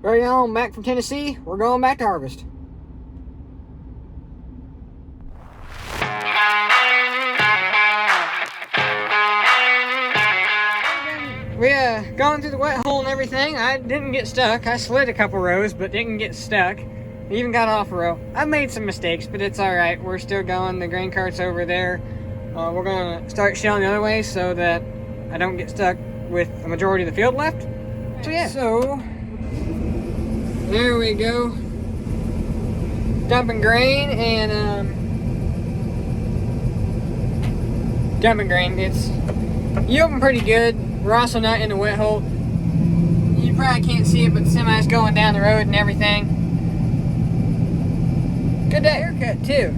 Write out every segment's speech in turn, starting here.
Right on, back from Tennessee, we're going back to harvest. We gone through the wet hole and everything. I didn't get stuck. I slid a couple rows, but didn't get stuck. Even got off a row. I've made some mistakes, but it's all right. We're still going. The grain cart's over there. We're gonna start shelling the other way so that I don't get stuck with the majority of the field left. So yeah. So there we go. Dumping grain and dumping grain. It's yielding pretty good. We're also not in the wet hole. You probably can't see it, but the semi's going down the road and everything. Good day haircut too.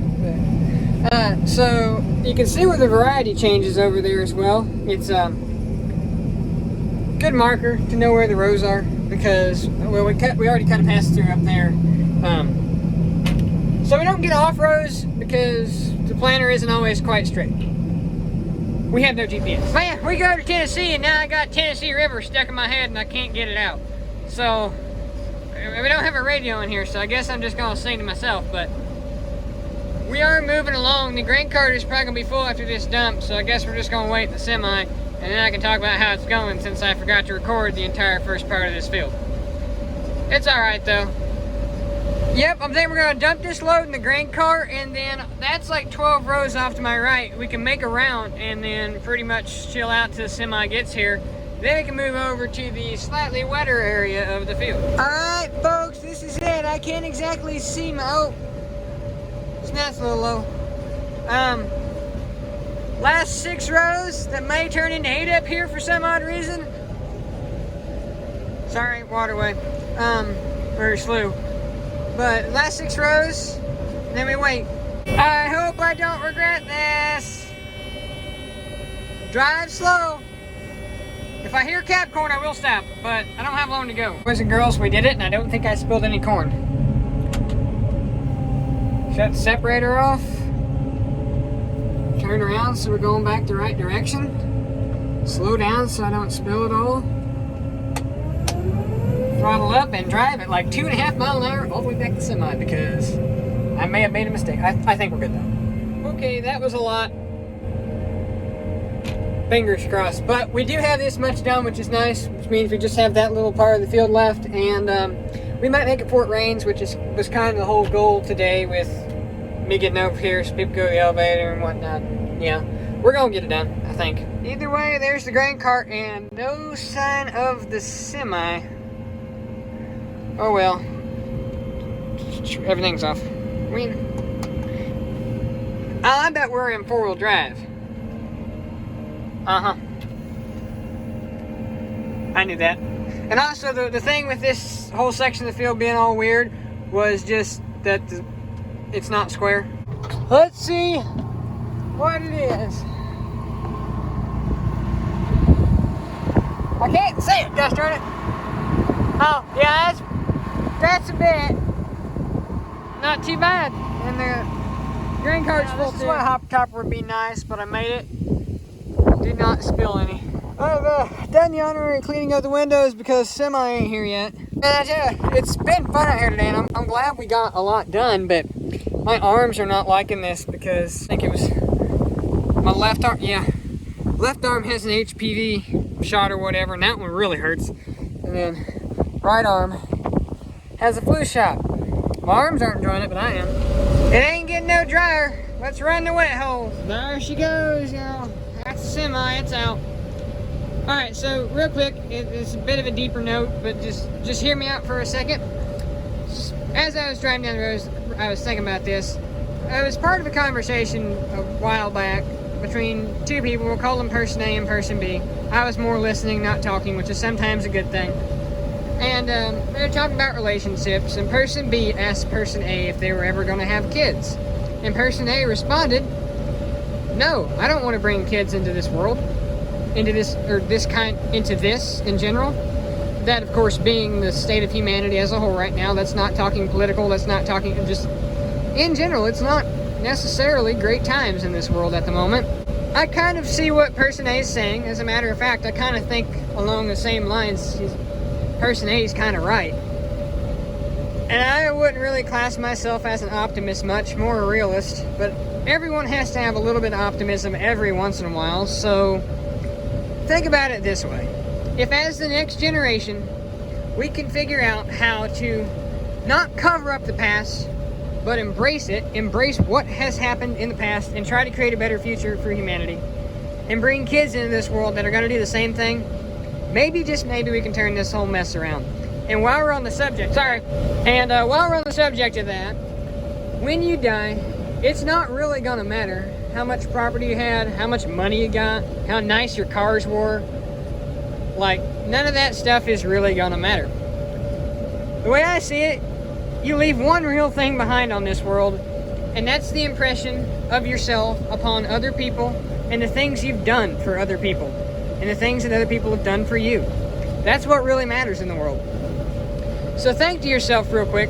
So you can see where the variety changes over there as well. It's good marker to know where the rows are because well we already kind of passed through up there. So we don't get off rows because the planter isn't always quite straight. We have no GPS. Man, we go to Tennessee and now I got Tennessee River stuck in my head and I can't get it out. So, we don't have a radio in here, so I guess I'm just gonna sing to myself, but we are moving along. The grain cart is probably gonna be full after this dump, so I guess we're just gonna wait in the semi and then I can talk about how it's going since I forgot to record the entire first part of this field. It's alright though. Yep, I think we're gonna dump this load in the grain cart and then that's like 12 rows off to my right. We can make a round and then pretty much chill out till the semi gets here. Then we can move over to the slightly wetter area of the field. Alright folks, this is it. I can't exactly see my, oh, this net's a little low. Last 6 rows that may turn into 8 up here for some odd reason. Sorry, waterway, or slough. But last 6 rows, then we wait. I hope I don't regret this. Drive slow. If I hear cap corn, I will stop, but I don't have long to go. Boys and girls, we did it, and I don't think I spilled any corn. Shut the separator off. Turn around so we're going back the right direction. Slow down so I don't spill it all. Throttle up and drive at like 2.5 miles an hour all the way back to the semi because I may have made a mistake. I think we're good though. Okay, that was a lot. Fingers crossed. But we do have this much done, which is nice, which means we just have that little part of the field left, and we might make it before it rains, which was kind of the whole goal today with me getting over here so people go to the elevator and whatnot. Yeah, we're gonna get it done, I think. Either way, there's the grain cart and no sign of the semi. Oh well. Everything's off. I mean, I bet we're in 4-wheel drive. Uh-huh. I knew that. And also, the thing with this whole section of the field being all weird was just that it's not square. Let's see what it is. I can't see it, gosh darn it. Oh, yeah, that's a bit. Not too bad. And the grain cart's full too. This is what hop topper would be nice, but I made it. Did not spill any. I've done the honorary cleaning of the windows because semi ain't here yet. And I tell you, it's been fun out here today, and I'm glad we got a lot done, but my arms are not liking this because I think it was my left arm. Yeah, left arm has an HPV shot or whatever, and that one really hurts. And then right arm has a flu shot. My arms aren't enjoying it, but I am. It ain't getting no drier. Let's run the wet hole. There she goes, y'all. That's a semi, it's out. Alright, so real quick, it's a bit of a deeper note, but just hear me out for a second. As I was driving down the road, I was thinking about this. It was part of a conversation a while back between two people. We'll call them person A and person B. I was more listening, not talking, which is sometimes a good thing. And they were talking about relationships, and person B asked person A if they were ever going to have kids. And person A responded, no, I don't want to bring kids into this world, into this in general. That, of course, being the state of humanity as a whole right now. That's not talking political, that's not talking just in general. It's not necessarily great times in this world at the moment. I kind of see what person A is saying. As a matter of fact, I kind of think along the same lines. Person A is kind of right. And I wouldn't really class myself as an optimist much, more a realist, but everyone has to have a little bit of optimism every once in a while, so think about it this way. If as the next generation, we can figure out how to not cover up the past, but embrace it, embrace what has happened in the past, and try to create a better future for humanity, and bring kids into this world that are going to do the same thing, maybe, just maybe, we can turn this whole mess around. And while we're on the subject, while we're on the subject of that, when you die, it's not really going to matter how much property you had, how much money you got, how nice your cars were. Like, none of that stuff is really going to matter. The way I see it, you leave one real thing behind on this world, and that's the impression of yourself upon other people and the things you've done for other people and the things that other people have done for you. That's what really matters in the world. So think to yourself real quick,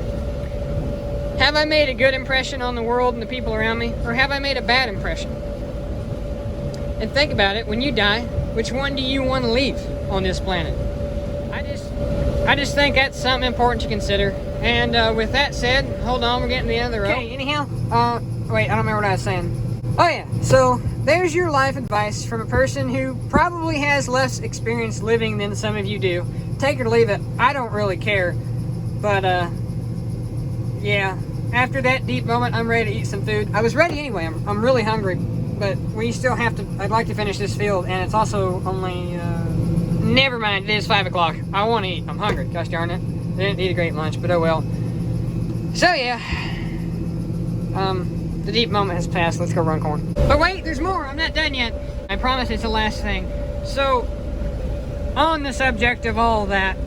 have I made a good impression on the world and the people around me, or have I made a bad impression? And think about it, when you die, which one do you want to leave on this planet? I just think that's something important to consider. And with that said, hold on, we're getting to the end of the road. Okay, anyhow, wait, I don't remember what I was saying. Oh yeah, so there's your life advice from a person who probably has less experience living than some of you do. Take it or leave it, I don't really care. But, yeah, after that deep moment, I'm ready to eat some food. I was ready anyway, I'm really hungry, but we still have to, I'd like to finish this field, and it's also only, never mind, it is 5 o'clock. I want to eat, I'm hungry, gosh darn it. I didn't eat a great lunch, but oh well. So yeah, the deep moment has passed, let's go run corn. But wait, there's more, I'm not done yet. I promise it's the last thing. So, on the subject of all that,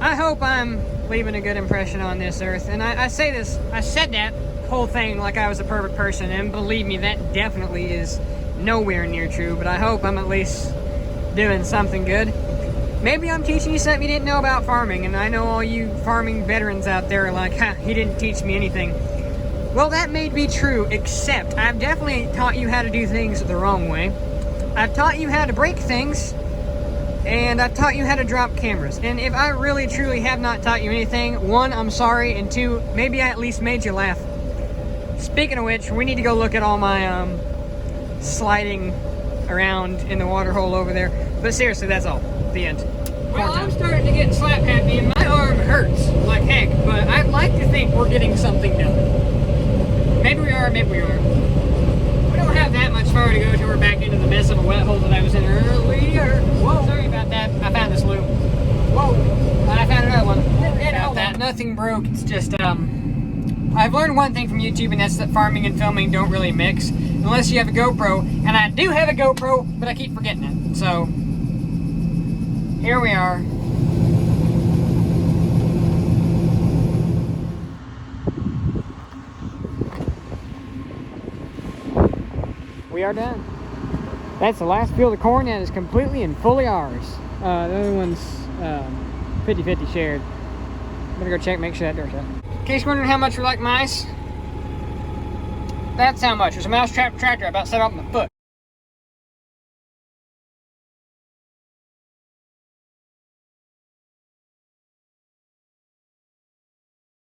I hope I'm leaving a good impression on this earth. And I said that whole thing like I was a perfect person, and believe me, that definitely is nowhere near true, but I hope I'm at least doing something good. Maybe I'm teaching you something you didn't know about farming, and I know all you farming veterans out there are like, ha, he didn't teach me anything. Well, that may be true, except I've definitely taught you how to do things the wrong way. I've taught you how to break things, and I've taught you how to drop cameras. And if I really truly have not taught you anything, one, I'm sorry, and two, maybe I at least made you laugh. Speaking of which, we need to go look at all my sliding around in the water hole over there. But seriously, that's all. The end. Well, I'm starting to get slap happy, and my arm hurts like heck, but I'd like to think we're getting something done. Maybe we are, maybe we aren't. We don't have that much far to go till we're back into the mess of a wet hole that I was in earlier. Whoa, sorry about that. I found this loop. Whoa, I found another one. About that, nothing broke. It's just, I've learned one thing from YouTube, and that's that farming and filming don't really mix unless you have a GoPro. And I do have a GoPro, but I keep forgetting it. So, here we are. We are done. That's the last field of corn that is completely and fully ours. The other one's 50-50 shared. Better go check, make sure that dirt's out. In case you're wondering how much we like mice, that's how much. There's a mousetrap tractor I about set off my foot.